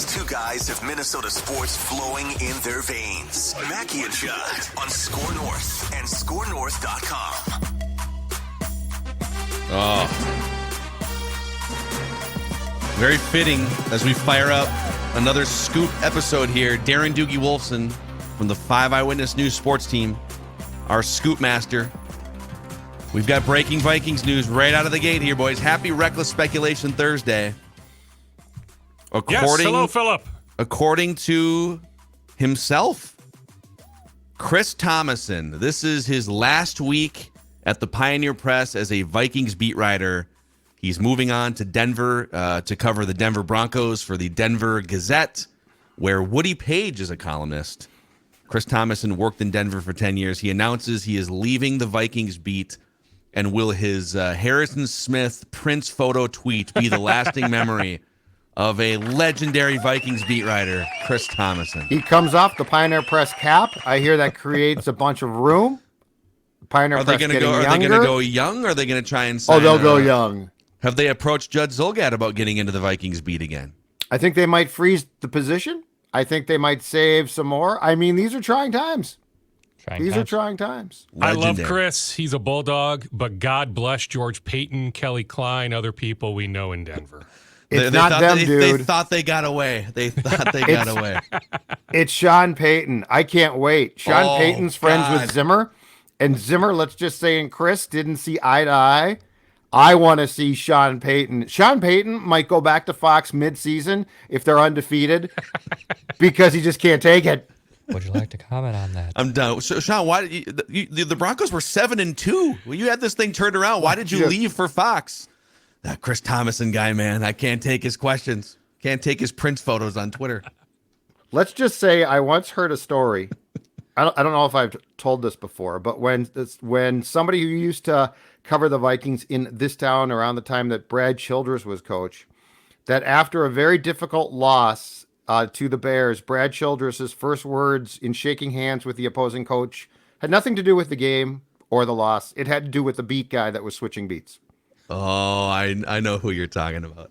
Two guys have Minnesota sports flowing in their veins. Mackey and Judd on Score North and ScoreNorth.com. Oh. Very fitting as we fire up another scoop episode here. Darren Doogie Wolfson from the 5 Eyewitness News sports team, our scoop master. We've got breaking Vikings news right out of the gate here, boys. Happy Reckless Speculation Thursday. Hello, Philip. According to himself, Chris Thomason, this is his last week at the Pioneer Press as a Vikings beat writer. He's moving on to Denver to cover the Denver Broncos for the Denver Gazette, where Woody Page is a columnist. Chris Thomason worked in Denver for 10 years. He announces he is leaving the Vikings beat, and will his Harrison Smith Prince photo tweet be the lasting memory of a legendary Vikings beat writer, Chris Thomason? He comes off the Pioneer Press cap. I hear that creates a bunch of room. Pioneer Press getting younger. Are they going to go young, or are they going to try and sign? Oh, they'll go young. Have they approached Judd Zulgad about getting into the Vikings beat again? I think they might freeze the position. I think they might save some more. I mean, these are trying times. These are trying times. Legendary. I love Chris. He's a bulldog, but God bless George Payton, Kelly Klein, other people we know in Denver. It's not them, dude. They thought they got away. They thought they got away. It's Sean Payton. I can't wait. Sean Payton's friends with Zimmer. And Zimmer, let's just say, and Chris didn't see eye to eye. I want to see Sean Payton. Sean Payton might go back to Fox mid-season if they're undefeated because he just can't take it. Would you like to comment on that? I'm done. So, Sean, why did the Broncos were 7-2? Well, you had this thing turned around. Why did you leave for Fox? That Chris Thomason guy, man. I can't take his questions. Can't take his Prince photos on Twitter. Let's just say I once heard a story. I don't know if I've told this before, but when somebody who used to cover the Vikings in this town around the time that Brad Childress was coach, that after a very difficult loss to the Bears, Brad Childress's first words in shaking hands with the opposing coach had nothing to do with the game or the loss. It had to do with the beat guy that was switching beats. Oh, I know who you're talking about.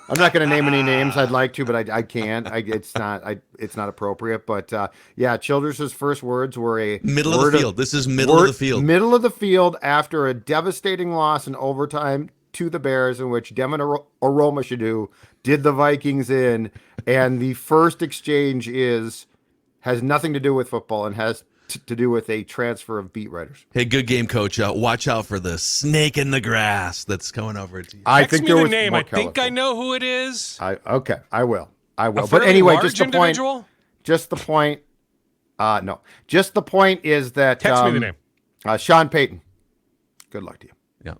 I'm not going to name any names. I'd like to, but I can't. It's not appropriate. But yeah, Childress's first words were a middle of the field. This is middle of the field. Middle of the field after a devastating loss in overtime to the Bears, in which Devin Aromashodu did the Vikings in, and the first exchange has nothing to do with football and has to do with a transfer of beat writers. Hey, good game, Coach. Watch out for the snake in the grass that's coming over to you. I think there was name. more I think I know who it is. Okay, I will. But anyway, just the point. Just the point is that text me the name. Sean Payton. Good luck to you. Yeah.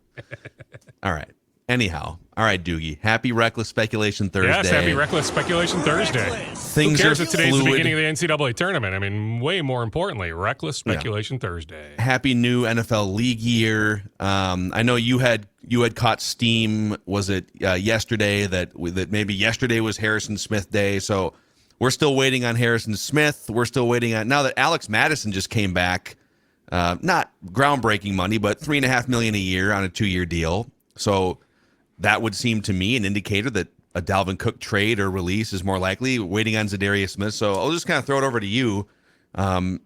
All right. Anyhow, all right, Doogie. Happy Reckless Speculation Thursday. Yes, happy Reckless Speculation Thursday. Things Who cares are if today's fluid. the beginning of the NCAA tournament? I mean, way more importantly, Reckless Speculation Thursday. Happy new NFL league year. I know you had caught steam. Was it yesterday that maybe yesterday was Harrison Smith Day? So we're still waiting on Harrison Smith. We're still waiting on now that Alex Mattison just came back. Not groundbreaking money, but $3.5 million a year on a 2-year deal. So that would seem to me an indicator that a Dalvin Cook trade or release is more likely, waiting on Za'Darius Smith. So I'll just kind of throw it over to you.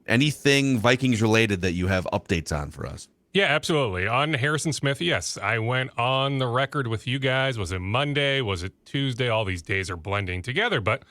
Anything Vikings related that you have updates on for us? Yeah, absolutely. On Harrison Smith, yes. I went on the record with you guys. Was it Monday? Was it Tuesday? All these days are blending together. But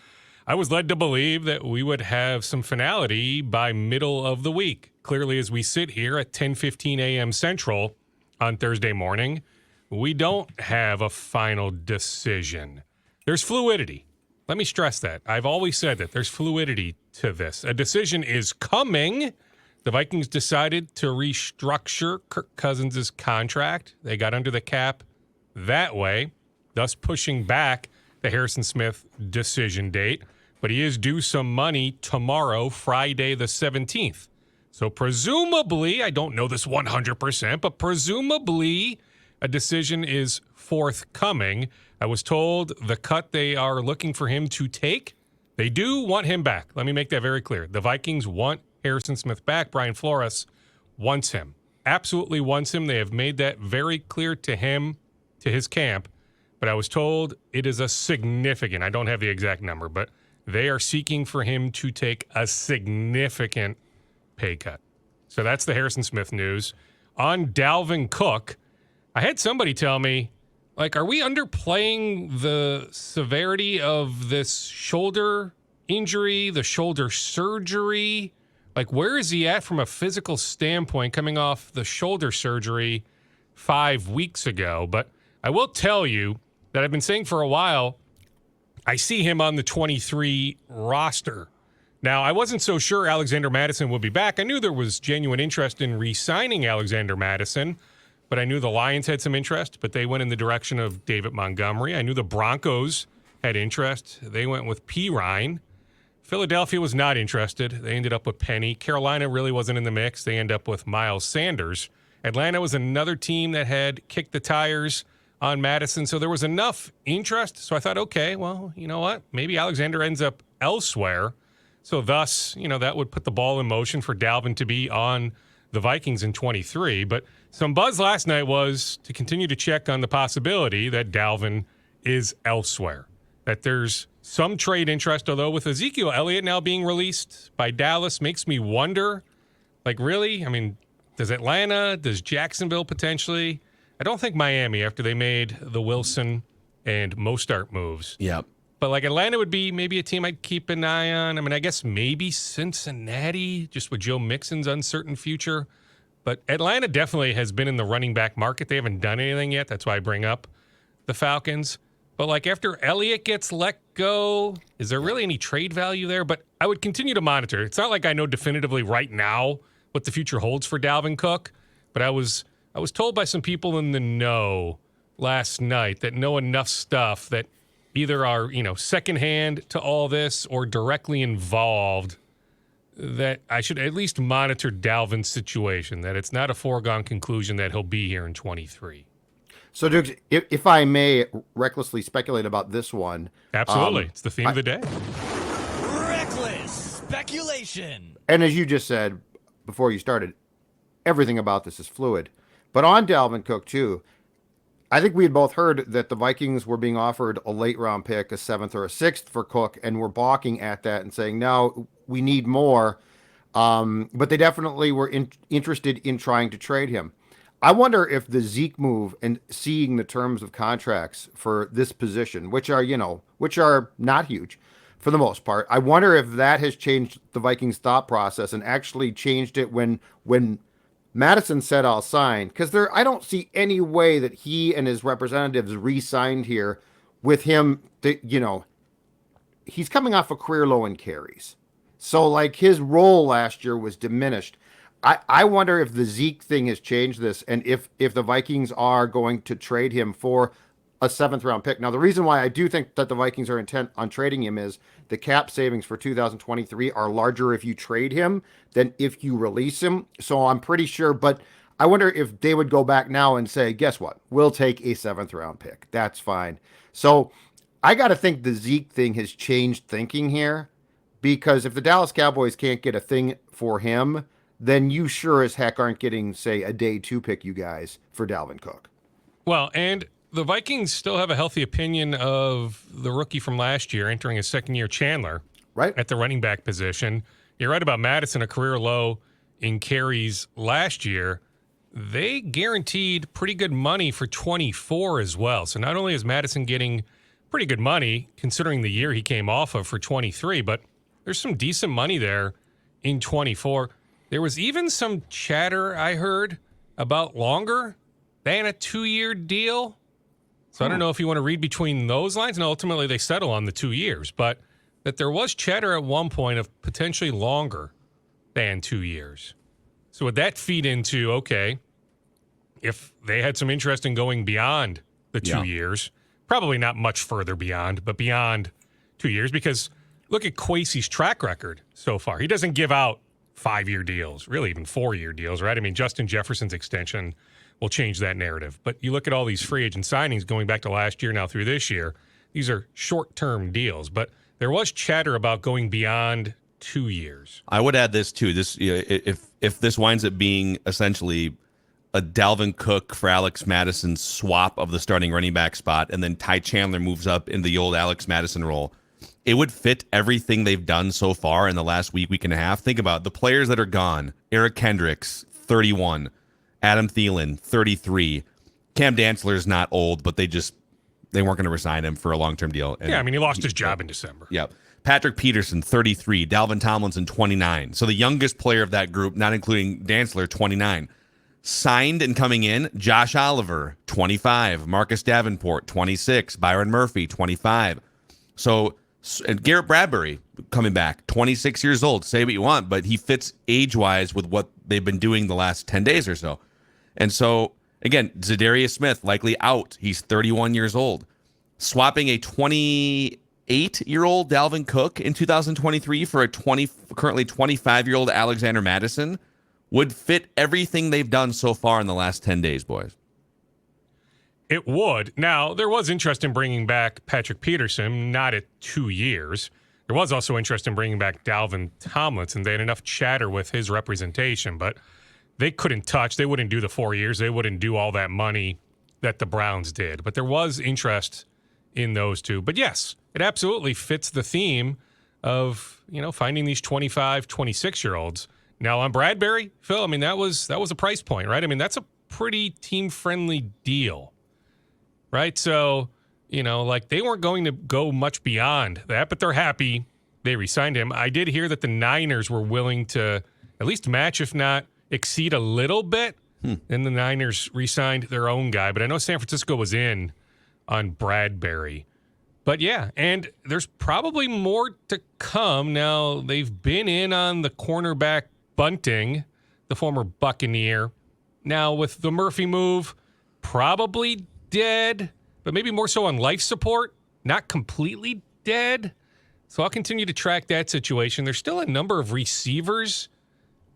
I was led to believe that we would have some finality by middle of the week. Clearly, as we sit here at 10:15 a.m. Central on Thursday morning, we don't have a final decision. There's fluidity. Let me stress that. I've always said that there's fluidity to this. A decision is coming. The Vikings decided to restructure Kirk Cousins' contract. They got under the cap that way, thus pushing back the Harrison Smith decision date. But he is due some money tomorrow, Friday the 17th. So presumably, I don't know this 100%, but presumably a decision is forthcoming. I was told the cut they are looking for him to take, they do want him back. Let me make that very clear. The Vikings want Harrison Smith back. Brian Flores wants him, absolutely wants him. They have made that very clear to him, to his camp, but I was told it is a significant, I don't have the exact number, but they are seeking for him to take a significant pay cut. So that's the Harrison Smith news. On Dalvin Cook, I had somebody tell me, like, are we underplaying the severity of this shoulder injury, the shoulder surgery? Like, where is he at from a physical standpoint coming off the shoulder surgery 5 weeks ago? But I will tell you that I've been saying for a while, I see him on the 23 roster. Now, I wasn't so sure Alexander Mattison would be back. I knew there was genuine interest in re-signing Alexander Mattison, but I knew the Lions had some interest, but they went in the direction of David Montgomery. I knew the Broncos had interest. They went with P. Ryan. Philadelphia was not interested. They ended up with Penny. Carolina really wasn't in the mix. They ended up with Miles Sanders. Atlanta was another team that had kicked the tires on Mattison. So there was enough interest. So I thought, okay, well, you know what? Maybe Alexander ends up elsewhere. So thus, that would put the ball in motion for Dalvin to be on the Vikings in 23. But some buzz last night was to continue to check on the possibility that Dalvin is elsewhere, that there's some trade interest, although with Ezekiel Elliott now being released by Dallas makes me wonder, like, really? I mean, does Atlanta, does Jacksonville potentially? I don't think Miami after they made the Wilson and Mostart moves. Yep. But like Atlanta would be maybe a team I'd keep an eye on. I mean, I guess maybe Cincinnati, just with Joe Mixon's uncertain future. But Atlanta definitely has been in the running back market. They haven't done anything yet. That's why I bring up the Falcons. But like after Elliott gets let go, is there really any trade value there? But I would continue to monitor. It's not like I know definitively right now what the future holds for Dalvin Cook. But I was told by some people in the know last night that know enough stuff that either are, secondhand to all this or directly involved, that I should at least monitor Dalvin's situation, that it's not a foregone conclusion that he'll be here in 23. So, Dukes, if I may recklessly speculate about this one. Absolutely. It's the theme of the day. Reckless speculation. And as you just said before you started, everything about this is fluid. But on Dalvin Cook, too, I think we had both heard that the Vikings were being offered a late round pick, a 7th or a 6th for Cook, and were balking at that and saying, no, we need more. But they definitely were interested in trying to trade him. I wonder if the Zeke move and seeing the terms of contracts for this position, which are not huge for the most part, I wonder if that has changed the Vikings' thought process and actually changed it when Mattison said I'll sign, because I don't see any way that he and his representatives re-signed here with him. He's coming off a career low in carries. So like his role last year was diminished. I wonder if the Zeke thing has changed this and if the Vikings are going to trade him for a 7th round pick. Now, the reason why I do think that the Vikings are intent on trading him is the cap savings for 2023 are larger if you trade him than if you release him. So I'm pretty sure, but I wonder if they would go back now and say, guess what? We'll take a 7th round pick. That's fine. So I got to think the Zeke thing has changed thinking here, because if the Dallas Cowboys can't get a thing for him, then you sure as heck aren't getting, say, a day 2 pick, you guys, for Dalvin Cook. Well, and the Vikings still have a healthy opinion of the rookie from last year entering his second year, Chandler, right at the running back position. You're right about Mattison, a career low in carries last year. They guaranteed pretty good money for 24 as well. So not only is Mattison getting pretty good money, considering the year he came off of for 23, but there's some decent money there in 24. There was even some chatter I heard about longer than a 2-year deal. So I don't know if you want to read between those lines. And ultimately they settle on the 2 years, but that there was chatter at one point of potentially longer than 2 years. So would that feed into, okay, if they had some interest in going beyond the 2 years, probably not much further beyond, but beyond 2 years, because look at Kwesi's track record so far. He doesn't give out 5-year deals, really even 4-year deals, right? I mean, Justin Jefferson's extension will change that narrative. But you look at all these free agent signings going back to last year now through this year, these are short-term deals. But there was chatter about going beyond 2 years. I would add this too. This, if this winds up being essentially a Dalvin Cook for Alex Mattison swap of the starting running back spot, and then Ty Chandler moves up in the old Alex Mattison role, it would fit everything they've done so far in the last week and a half. Think about the players that are gone. Eric Kendricks, 31. Adam Thielen, 33. Cam Dantzler's not old, but they weren't going to resign him for a long-term deal. And Yeah, I mean, he lost his job in December. Yep. Patrick Peterson, 33. Dalvin Tomlinson, 29. So the youngest player of that group, not including Dantzler, 29. Signed and coming in, Josh Oliver, 25. Marcus Davenport, 26. Byron Murphy, 25. So, and Garrett Bradbury coming back, 26 years old. Say what you want, but he fits age-wise with what they've been doing the last 10 days or so. And so, again, Za'Darius Smith likely out. He's 31 years old. Swapping a 28-year-old Dalvin Cook in 2023 for a currently 25-year-old Alexander Mattison would fit everything they've done so far in the last 10 days, boys. It would. Now, there was interest in bringing back Patrick Peterson, not at 2 years. There was also interest in bringing back Dalvin Tomlinson. They had enough chatter with his representation, but they couldn't touch. They wouldn't do the 4 years. They wouldn't do all that money that the Browns did. But there was interest in those two. But yes, it absolutely fits the theme of, finding these 25, 26-year-olds. Now on Bradbury, Phil, I mean, that was a price point, right? I mean, that's a pretty team-friendly deal, right? So, they weren't going to go much beyond that, but they're happy they re-signed him. I did hear that the Niners were willing to at least match, if not exceed a little bit, and the Niners re-signed their own guy. But I know San Francisco was in on Bradbury. But yeah, and there's probably more to come. Now, they've been in on the cornerback Bunting, the former Buccaneer. Now, with the Murphy move, probably dead, but maybe more so on life support, not completely dead. So I'll continue to track that situation. There's still a number of receivers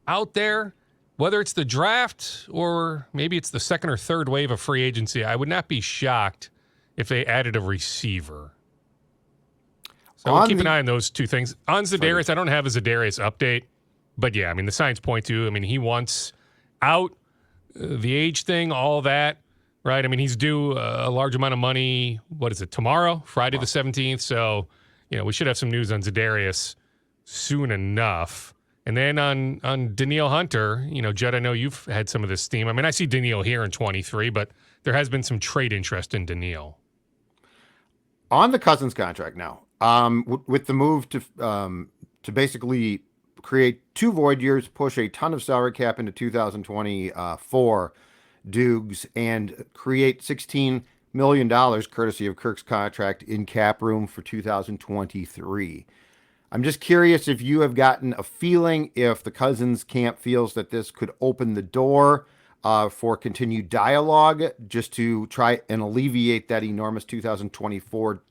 out there, whether it's the draft or maybe it's the second or third wave of free agency. I would not be shocked if they added a receiver. So we'll keep an eye on those two things. On Za'Darius, I don't have a Za'Darius update, but yeah, I mean, the signs point to, he wants out, the age thing, all that, right? I mean, he's due a large amount of money. What is it, tomorrow, Friday the 17th? So, we should have some news on Za'Darius soon enough. And then on Danielle Hunter, Judd, I know you've had some of this steam. I mean, I see Danielle here in 23, but there has been some trade interest in Danielle. On the Cousins contract now, with the move to basically create 2 void years, push a ton of salary cap into 2024 Dukes, and create $16 million courtesy of Kirk's contract in cap room for 2023. I'm just curious if you have gotten a feeling if the Cousins camp feels that this could open the door for continued dialogue just to try and alleviate that enormous 2024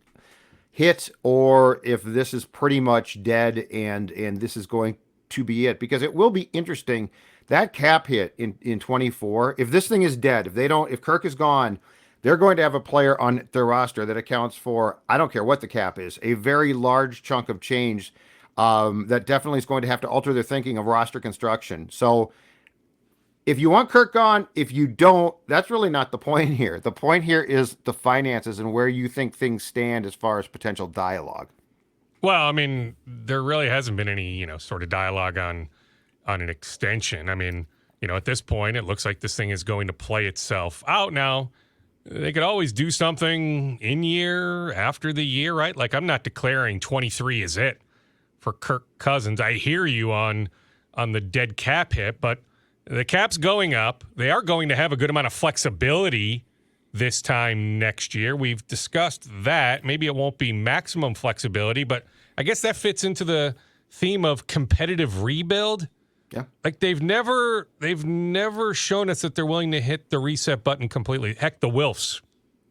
hit, or if this is pretty much dead and this is going to be it, because it will be interesting. That cap hit in 24, if this thing is dead, if Kirk is gone, they're going to have a player on their roster that accounts for, I don't care what the cap is, a very large chunk of change that definitely is going to have to alter their thinking of roster construction. So if you want Kirk gone, if you don't, that's really not the point here. The point here is the finances and where you think things stand as far as potential dialogue. Well, I mean, there really hasn't been any, sort of dialogue on an extension. I mean, at this point, it looks like this thing is going to play itself out. Now, they could always do something in year, after the year, right? Like, I'm not declaring 23 is it for Kirk Cousins. I hear you on the dead cap hit, but the cap's going up. They are going to have a good amount of flexibility this time next year. We've discussed that. Maybe it won't be maximum flexibility, but I guess that fits into the theme of competitive rebuild. Yeah. Like they've never shown us that they're willing to hit the reset button completely. Heck, the Wilfs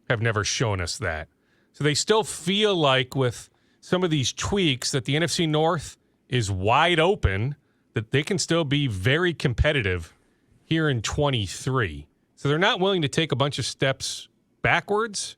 have never shown us that. So they still feel like with some of these tweaks that the NFC North is wide open, that they can still be very competitive here in 23. So they're not willing to take a bunch of steps backwards,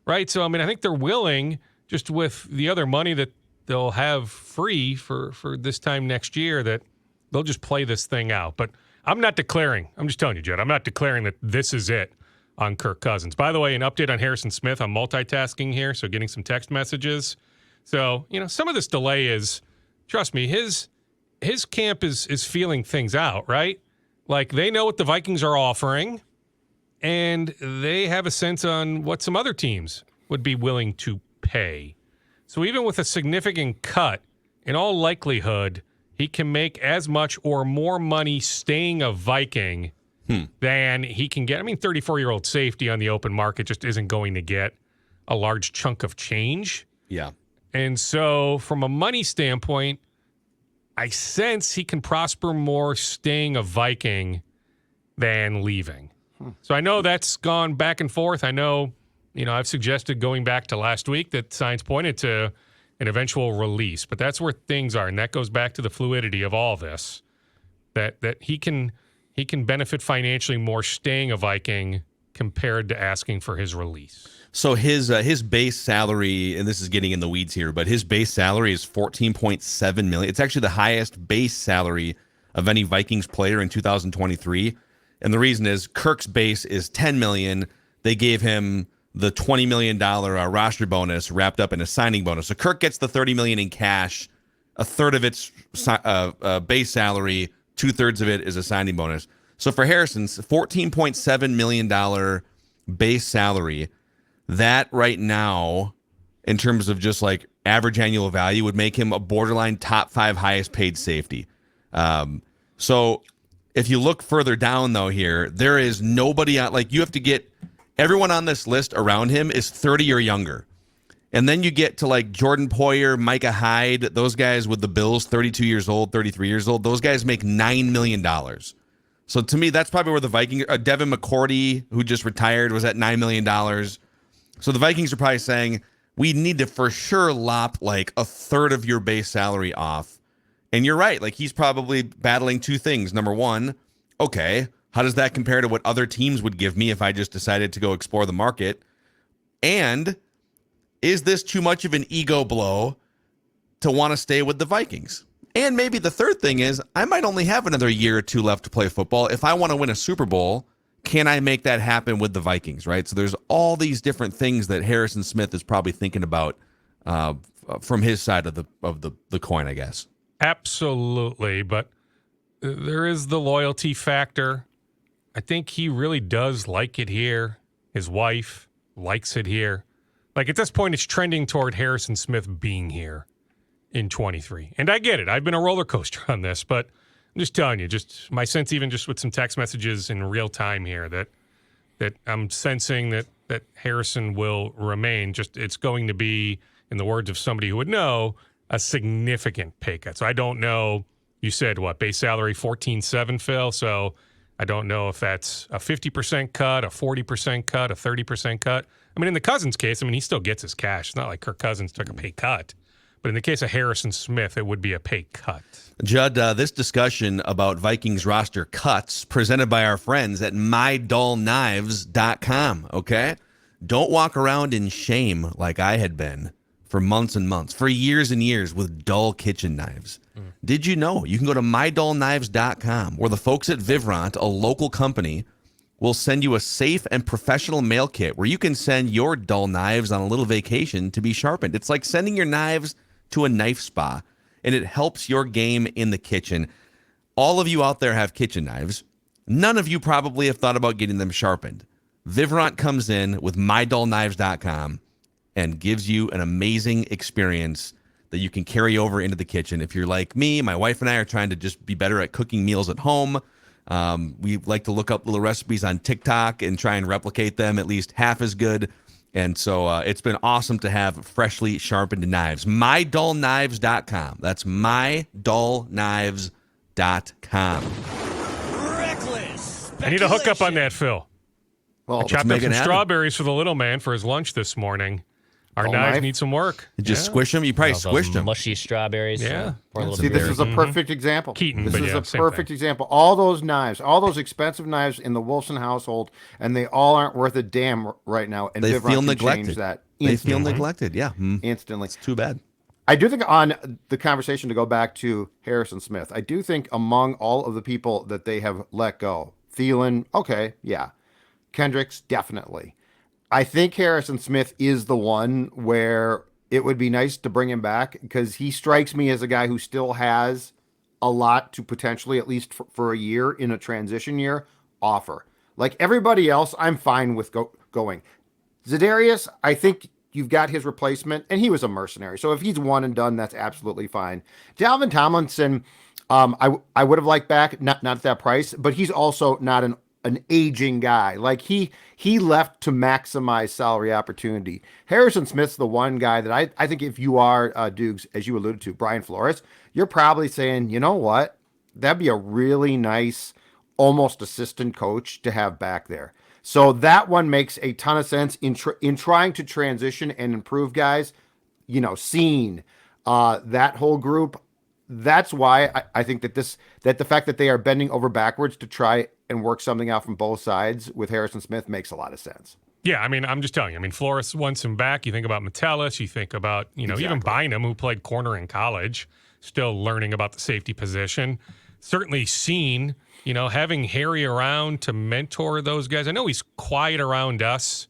right? So, I mean, I think they're willing, just with the other money that they'll have free for this time next year, that they'll just play this thing out. But I'm not declaring. I'm just telling you, Judd. I'm not declaring that this is it on Kirk Cousins. By the way, an update on Harrison Smith. I'm multitasking here, so getting some text messages. So, some of this delay is, trust me, his camp is feeling things out, right? Like, they know what the Vikings are offering, and they have a sense on what some other teams would be willing to pay. So even with a significant cut, in all likelihood, he can make as much or more money staying a Viking than he can get. I mean, 34-year-old safety on the open market just isn't going to get a large chunk of change. Yeah. And so from a money standpoint, I sense he can prosper more staying a Viking than leaving. So I know that's gone back and forth. I know, I've suggested going back to last week that signs pointed to an eventual release, but that's where things are. And that goes back to the fluidity of all this, that he can benefit financially more staying a Viking compared to asking for his release. So his base salary, and this is getting in the weeds here, but his base salary is $14.7 million. It's actually the highest base salary of any Vikings player in 2023. And the reason is Kirk's base is $10 million. They gave him the $20 million roster bonus wrapped up in a signing bonus. So Kirk gets the $30 million in cash, a third of its base salary, 2/3 of it is a signing bonus. So for Harrison's $14.7 million base salary, that right now, in terms of just like average annual value, would make him a borderline top 5 highest paid safety. So if you look further down though here, there is nobody on, like, you have to get everyone on this list around him is 30 or younger. And then you get to like Jordan Poyer, Micah Hyde, those guys with the Bills, 32 years old, 33 years old. Those guys make $9 million. So to me, that's probably where the Vikings, Devin McCourty, who just retired, was at $9 million. So the Vikings are probably saying, we need to for sure lop like a third of your base salary off. And you're right. Like, he's probably battling two things. Number one, okay, how does that compare to what other teams would give me if I just decided to go explore the market? And is this too much of an ego blow to want to stay with the Vikings? And maybe the third thing is, I might only have another year or two left to play football. If I want to win a Super Bowl, can I make that happen with the Vikings, right? So there's all these different things that Harrison Smith is probably thinking about from his side of the coin, I guess. Absolutely, but there is the loyalty factor. I think he really does like it here. His wife likes it here. Like, at this point, it's trending toward Harrison Smith being here in 23. And I get it. I've been a roller coaster on this, but I'm just telling you, just my sense, even just with some text messages in real time here, that I'm sensing that Harrison will remain. Just, it's going to be, in the words of somebody who would know, a significant pay cut. So I don't know. You said what, base salary 14.7, Phil? So I don't know if that's a 50% cut, a 40% cut, a 30% cut. I mean, in the Cousins case, he still gets his cash. It's not like Kirk Cousins took a pay cut. But in the case of Harrison Smith, it would be a pay cut. Judd, this discussion about Vikings roster cuts presented by our friends at mydullknives.com, okay? Don't walk around in shame like I had been for months and months, for years and years, with dull kitchen knives. Did you know you can go to mydullknives.com, where the folks at Vivront, a local company, will send you a safe and professional mail kit where you can send your dull knives on a little vacation to be sharpened. It's like sending your knives to a knife spa, and it helps your game in the kitchen. All of you out there have kitchen knives. None of you probably have thought about getting them sharpened. Vivront comes in with mydullknives.com and gives you an amazing experience that you can carry over into the kitchen. If you're like me, my wife and I are trying to just be better at cooking meals at home. We like to look up little recipes on TikTok and try and replicate them at least half as good. And so it's been awesome to have freshly sharpened knives. mydullknives.com. That's mydullknives.com. Reckless. I need a hookup on that, Phil. Well, I chopped up make it some happen. strawberries for the little man for his lunch this morning. Our Dull knives knife? need some work. Just squish them. You probably squished them. Mushy strawberries. Yeah. Pour a little See, this berry. is a perfect example. Keaton, this but is yeah, a same perfect thing. example. All those knives, all those expensive knives in the Wilson household, and they all aren't worth a damn right now. And They Vivront feel can neglected. change that They feel instantly. neglected. Yeah. Instantly. It's too bad. I do think on the conversation, to go back to Harrison Smith, I do think among all of the people that they have let go, Thielen, okay, yeah. Kendricks, definitely. I think Harrison Smith is the one where it would be nice to bring him back, because he strikes me as a guy who still has a lot to potentially, at least for a year in a transition year, offer. Like everybody else, I'm fine with going. Za'Darius, I think you've got his replacement, and he was a mercenary. So if he's one and done, that's absolutely fine. Dalvin Tomlinson, I would have liked back, not at that price, but he's also not an aging guy. Like he left to maximize salary opportunity. Harrison Smith's the one guy that I think if you are Dukes, as you alluded to, Brian Flores, you're probably saying, you know what, that'd be a really nice, almost assistant coach to have back there. So that one makes a ton of sense in trying to transition and improve guys, seeing that whole group. That's why I think that the fact that they are bending over backwards to try and work something out from both sides with Harrison Smith makes a lot of sense. Yeah, I mean, I'm just telling you. I mean, Flores wants him back. You think about Metellus. You think about, Exactly. Even Bynum, who played corner in college, still learning about the safety position. Certainly seen, having Harry around to mentor those guys. I know he's quiet around us,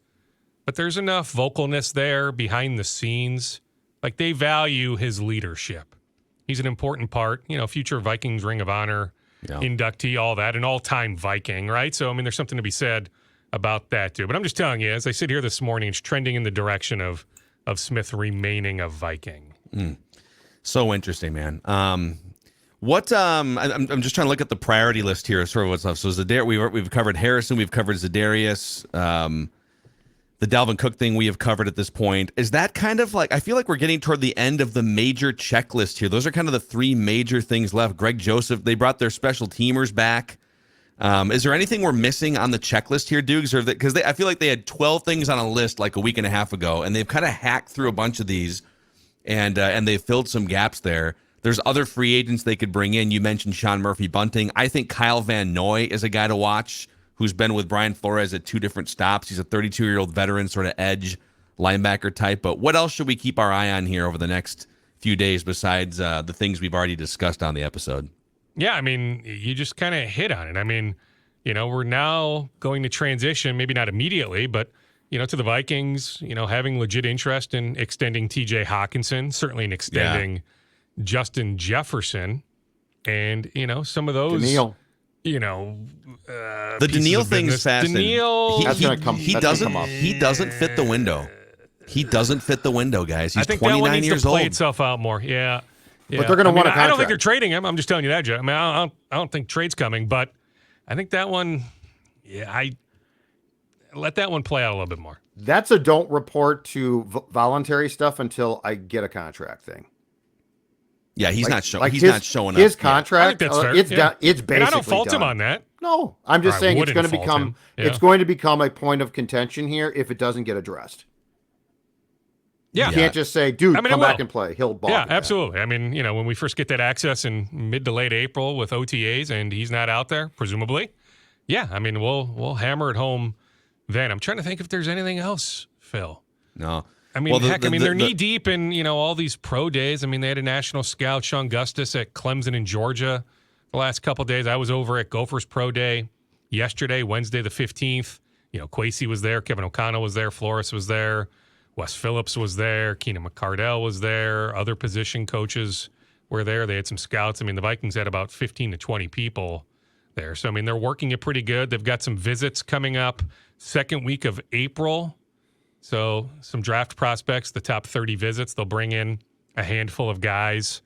but there's enough vocalness there behind the scenes. Like, they value his leadership. He's an important part, future Vikings Ring of Honor inductee, all that, an all-time Viking, right? So, I mean, there's something to be said about that, too. But I'm just telling you, as I sit here this morning, it's trending in the direction of Smith remaining a Viking. So interesting, man. I'm just trying to look at the priority list here, sort of what's left. So we've covered Harrison, we've covered Za'Darius, the Dalvin Cook thing we have covered at this point. Is that kind of like, I feel like we're getting toward the end of the major checklist here. Those are kind of the three major things left. Greg Joseph, they brought their special teamers back. Is there anything we're missing on the checklist here, Dukes? Or because I feel like they had 12 things on a list like a week and a half ago, and they've kind of hacked through a bunch of these, and they've filled some gaps there. There's other free agents they could bring in. You mentioned Sean Murphy-Bunting. I think Kyle Van Noy is a guy to watch, who's been with Brian Flores at two different stops. He's a 32-year-old veteran, sort of edge linebacker type. But what else should we keep our eye on here over the next few days besides the things we've already discussed on the episode? Yeah, I mean, you just kind of hit on it. I mean, we're now going to transition, maybe not immediately, but, to the Vikings, having legit interest in extending TJ Hawkinson, certainly in extending Justin Jefferson, and, some of those. Danielle. The Danielle thing is fascinating. Danielle, he doesn't fit the window. He doesn't fit the window, guys. He's I think 29 that one needs years to play old. itself out more. Yeah. But they're going to want a contract. I don't think they're trading him. I'm just telling you that, Judd. I mean, I don't think trade's coming, but I think that one, I let that one play out a little bit more. That's a don't report to voluntary stuff until I get a contract thing. Yeah, he's not showing. He's his, not showing his up. contract. I think that's fair. It's basically And I don't fault done. him on that. No, I'm just Or I saying it's wouldn't going to fault become him. Yeah. it's going to become a point of contention here if it doesn't get addressed. Yeah. You can't just say, dude, I mean, come it back will. and play. He'll balk. Yeah, at that. absolutely. I mean, when we first get that access in mid to late April with OTAs and he's not out there, presumably, yeah, I mean, we'll hammer it home then. I'm trying to think if there's anything else, Phil. No. I mean, they're knee deep in, all these pro days. I mean, they had a national scout, Sean Gustus, at Clemson in Georgia the last couple of days. I was over at Gophers Pro Day yesterday, Wednesday the 15th. Kwesi was there, Kevin O'Connell was there, Flores was there, Wes Phillips was there, Keenan McCardell was there, other position coaches were there. They had some scouts. I mean, the Vikings had about 15 to 20 people there. So, I mean, they're working it pretty good. They've got some visits coming up second week of April. So some draft prospects, the top 30 visits, they'll bring in a handful of guys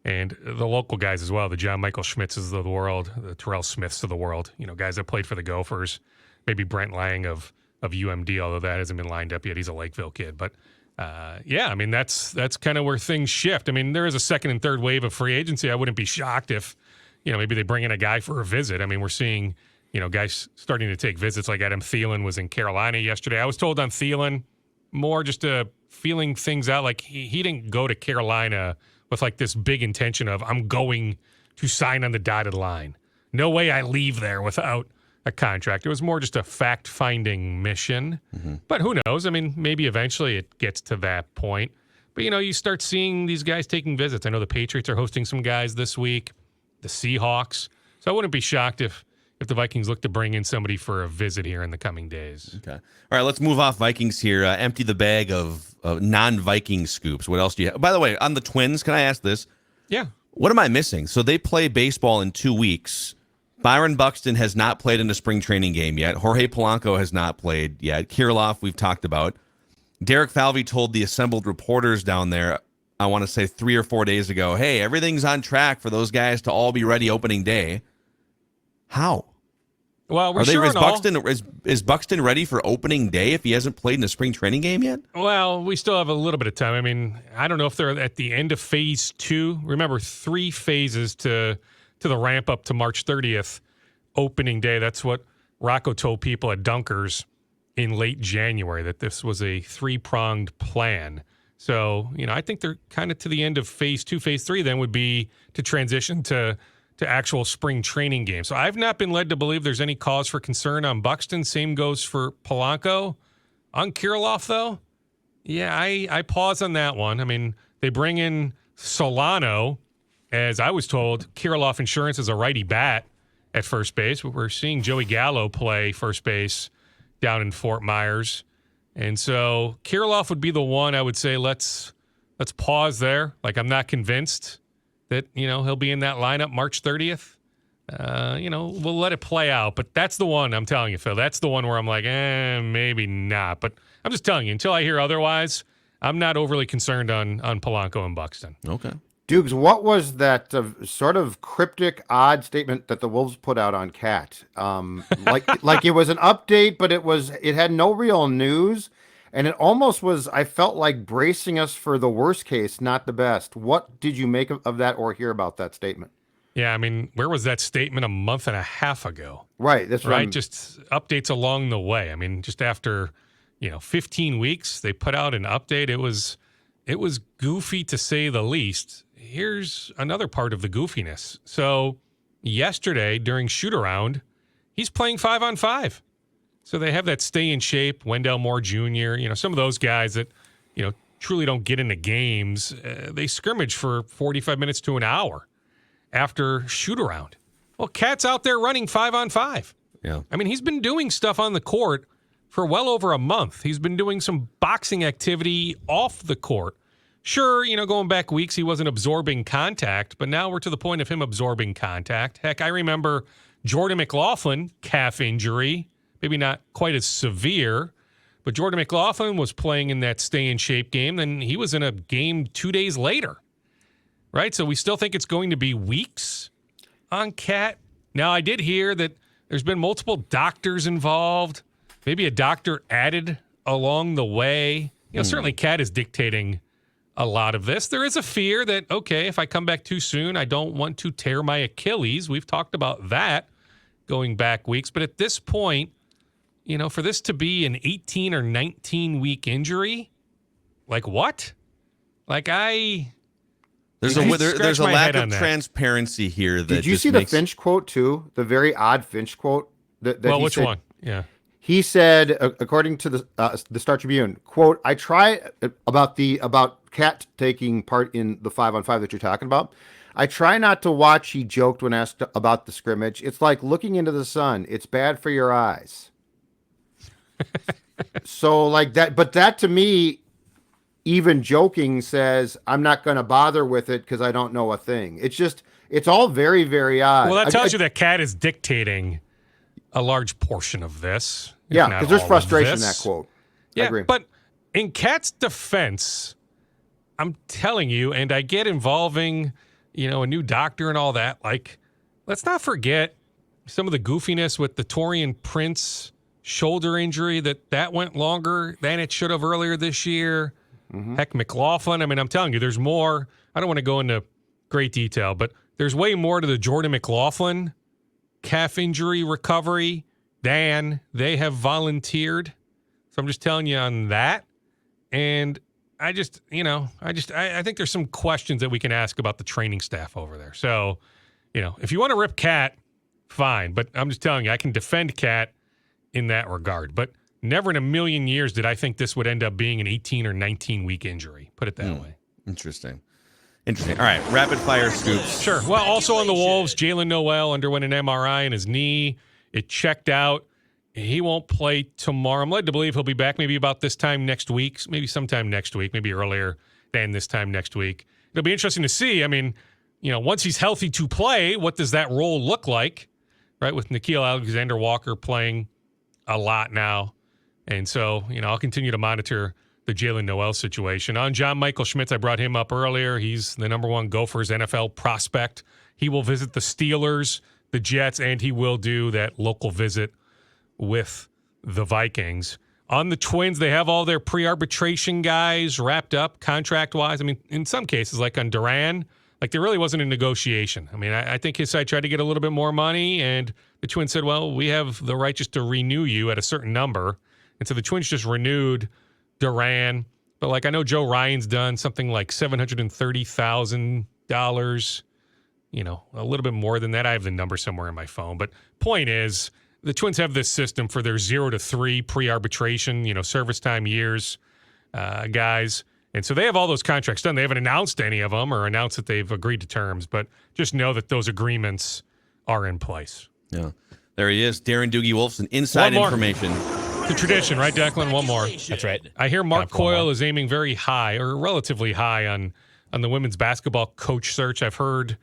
and the local guys as well, the John Michael Schmitzes of the world, the Terrell Smiths of the world, guys that played for the Gophers, maybe Brent Lang of UMD, although that hasn't been lined up yet. He's a Lakeville kid. But, I mean, that's kind of where things shift. I mean, there is a second and third wave of free agency. I wouldn't be shocked if, maybe they bring in a guy for a visit. I mean, we're seeing guys starting to take visits, like Adam Thielen was in Carolina yesterday. I was told on Thielen, more just feeling things out. Like he didn't go to Carolina with like this big intention of, I'm going to sign on the dotted line. No way I leave there without a contract. It was more just a fact-finding mission. Mm-hmm. But who knows? I mean, maybe eventually it gets to that point. But, you start seeing these guys taking visits. I know the Patriots are hosting some guys this week, the Seahawks. So I wouldn't be shocked if the Vikings look to bring in somebody for a visit here in the coming days. Okay. All right, let's move off Vikings here. Empty the bag of non-Viking scoops. What else do you have? By the way, on the Twins, can I ask this? Yeah. What am I missing? So they play baseball in 2 weeks. Byron Buxton has not played in a spring training game yet. Jorge Polanco has not played yet. Kirilloff, we've talked about. Derek Falvey told the assembled reporters down there, I want to say 3 or 4 days ago, hey, everything's on track for those guys to all be ready opening day. How? Well, is Buxton ready for opening day if he hasn't played in a spring training game yet? Well, we still have a little bit of time. I mean, I don't know if they're at the end of phase 2. Remember, 3 phases to the ramp up to March 30th, opening day. That's what Rocco told people at Dunkers in late January, that this was a 3-pronged plan. So, I think they're kind of to the end of phase 2. Phase 3 then would be to transition to actual spring training games. So I've not been led to believe there's any cause for concern on Buxton. Same goes for Polanco. On Kirilloff, though, yeah, I pause on that one. I mean, they bring in Solano. As I was told, Kirilloff Insurance is a righty bat at first base. We're seeing Joey Gallo play first base down in Fort Myers. And so Kirilloff would be the one I would say let's pause there. Like, I'm not convinced that, he'll be in that lineup March 30th. We'll let it play out. But that's the one, I'm telling you, Phil. That's the one where I'm like, maybe not. But I'm just telling you, until I hear otherwise, I'm not overly concerned on Polanco and Buxton. Okay. Dukes, what was that sort of cryptic, odd statement that the Wolves put out on Cat? Like it was an update, but it had no real news, and it almost was. I felt like bracing us for the worst case, not the best. What did you make of that, or hear about that statement? Yeah, I mean, where was that statement a month and a half ago? Right, that's right. Just updates along the way. I mean, just after 15 weeks, they put out an update. It was goofy to say the least. Here's another part of the goofiness. So yesterday during shoot-around, he's playing 5-on-5. So they have that stay in shape, Wendell Moore Jr., some of those guys that, truly don't get into games. They scrimmage for 45 minutes to an hour after shoot-around. Well, Cat's out there running 5-on-5. Yeah. I mean, he's been doing stuff on the court for well over a month. He's been doing some boxing activity off the court. Sure, going back weeks, he wasn't absorbing contact, but now we're to the point of him absorbing contact. Heck, I remember Jordan McLaughlin, calf injury, maybe not quite as severe, but Jordan McLaughlin was playing in that stay-in-shape game, and he was in a game 2 days later, right? So we still think it's going to be weeks on Cat. Now, I did hear that there's been multiple doctors involved, maybe a doctor added along the way. Certainly Cat is dictating a lot of this. There is a fear that, okay, if I come back too soon, I don't want to tear my Achilles. We've talked about that going back weeks. But at this point, for this to be an 18 or 19 week injury, like what? Like there's a lack of transparency here. That did you see the Finch quote too? The very odd Finch quote. Which one? Yeah. He said, according to the Star Tribune, quote, I try about Cat taking part in the 5-on-5 that you're talking about. I try not to watch, he joked when asked about the scrimmage. It's like looking into the sun. It's bad for your eyes. So like that, but that to me, even joking says, I'm not going to bother with it because I don't know a thing. It's all very, very odd. Well, that tells you that Cat is dictating a large portion of this. Yeah, because there's frustration in that quote. Yeah, I agree. But in Cat's defense, I'm telling you, and I get involving, a new doctor and all that. Like, let's not forget some of the goofiness with the Taurean Prince shoulder injury that went longer than it should have earlier this year. Mm-hmm. Heck, McLaughlin. I mean, I'm telling you, there's more. I don't want to go into great detail, but there's way more to the Jordan McLaughlin calf injury recovery than they have volunteered. So I'm just telling you on that. And I think there's some questions that we can ask about the training staff over there. So, if you want to rip Cat, fine. But I'm just telling you, I can defend Cat in that regard. But never in a million years did I think this would end up being an 18 or 19-week injury. Put it that way. Interesting. All right, rapid fire scoops. Sure. Well, also on the Wolves, Jalen Noel underwent an MRI in his knee. It checked out. He won't play tomorrow. I'm led to believe he'll be back maybe about this time next week, maybe sometime next week, maybe earlier than this time next week. It'll be interesting to see. I mean, once he's healthy to play, what does that role look like, right? With Nikhil Alexander-Walker playing a lot now. And so, I'll continue to monitor the Jalen Noel situation. On John Michael Schmitz, I brought him up earlier. He's the number one Gophers NFL prospect. He will visit the Steelers, the Jets, and he will do that local visit with the Vikings. On the Twins, they have all their pre-arbitration guys wrapped up contract-wise. I mean, in some cases, like on Duran, there really wasn't a negotiation. I mean, I think his side tried to get a little bit more money, and the Twins said, well, we have the right just to renew you at a certain number. And so the Twins just renewed Duran. But I know Joe Ryan's done something like $730,000, a little bit more than that. I have the number somewhere in my phone. But point is, the Twins have this system for their 0 to 3 pre-arbitration, service time years, guys. And so they have all those contracts done. They haven't announced any of them or announced that they've agreed to terms, but just know that those agreements are in place. Yeah. There he is, Darren Doogie Wolfson. Inside information. The tradition, right, Declan? One more. That's right. I hear Mark Coyle is aiming very high or relatively high on the women's basketball coach search. I've heard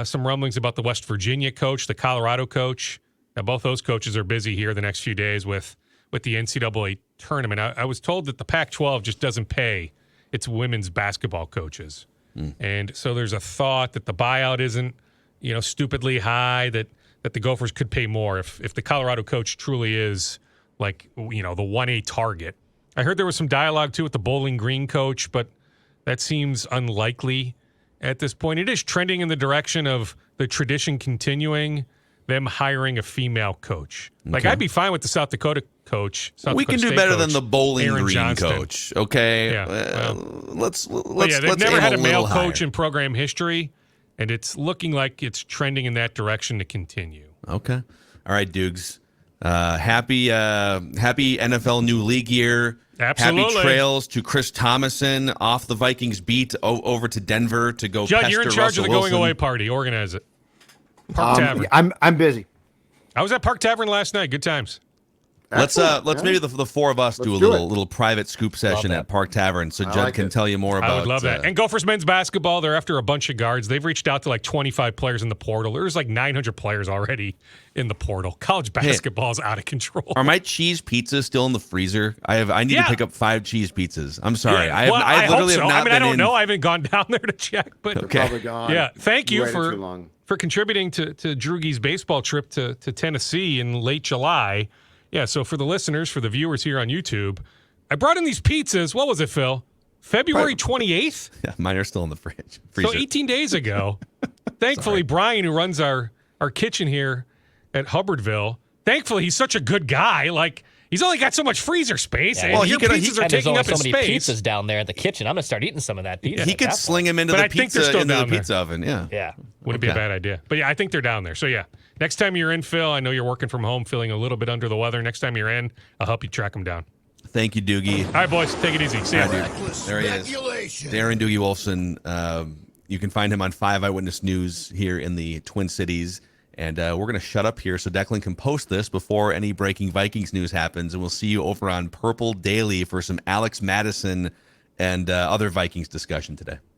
some rumblings about the West Virginia coach, the Colorado coach. Now, both those coaches are busy here the next few days with the NCAA tournament. I was told that the Pac-12 just doesn't pay its women's basketball coaches. And so there's a thought that the buyout isn't, stupidly high, that the Gophers could pay more if the Colorado coach truly is the 1A target. I heard there was some dialogue, too, with the Bowling Green coach, but that seems unlikely at this point. It is trending in the direction of the tradition continuing, them hiring a female coach. Okay. I'd be fine with the South Dakota coach. We can do better than the Bowling Aaron Green Johnston. coach, okay? Yeah, let's they've never had a male coach higher. in program history, and it's looking like it's trending in that direction to continue. Okay. All right, Dukes. Happy NFL new league year. Absolutely. Happy trails to Chris Thomason off the Vikings beat over to Denver to go Judd, pester you're in charge Russell of the Wilson. going away party. Organize it. Park Tavern. I'm busy. I was at Park Tavern last night. Good times. Let's maybe the four of us do a do little private scoop session at Park Tavern so Judd can tell you more about. I would love that. And Gophers men's basketball, they're after a bunch of guards. They've reached out to 25 players in the portal. There's 900 players already in the portal. College basketball is out of control. Are my cheese pizzas still in the freezer? I need to pick up 5 cheese pizzas. I'm sorry. Yeah, I literally hope so. have not I don't know. I haven't gone down there to check, but Okay. Probably gone. yeah, thank you Waited too long. for contributing to Drugie's baseball trip to Tennessee in late July. Yeah, so for the listeners, for the viewers here on YouTube, I brought in these pizzas. What was it, Phil? February 28th? Yeah, mine are still in the freezer. So 18 days ago. Thankfully, Brian, who runs our kitchen here at Hubbardville, thankfully, he's such a good guy. He's only got so much freezer space, and your pizzas are And there's taking only up so his many space. pizzas down there at the kitchen. I'm going to start eating some of that pizza. He at could that sling point. him into But the I think they're still down there. pizza oven. Yeah. Yeah. Wouldn't be a bad idea. But yeah, I think they're down there. So yeah, next time you're in, Phil, I know you're working from home, feeling a little bit under the weather. Next time you're in, I'll help you track them down. Thank you, Doogie. All right, boys, take it easy. See ya. There he is. Darren Doogie Wolfson. You can find him on 5 Eyewitness News here in the Twin Cities. And we're going to shut up here so Declan can post this before any breaking Vikings news happens. And we'll see you over on Purple Daily for some Alex Mattison and other Vikings discussion today.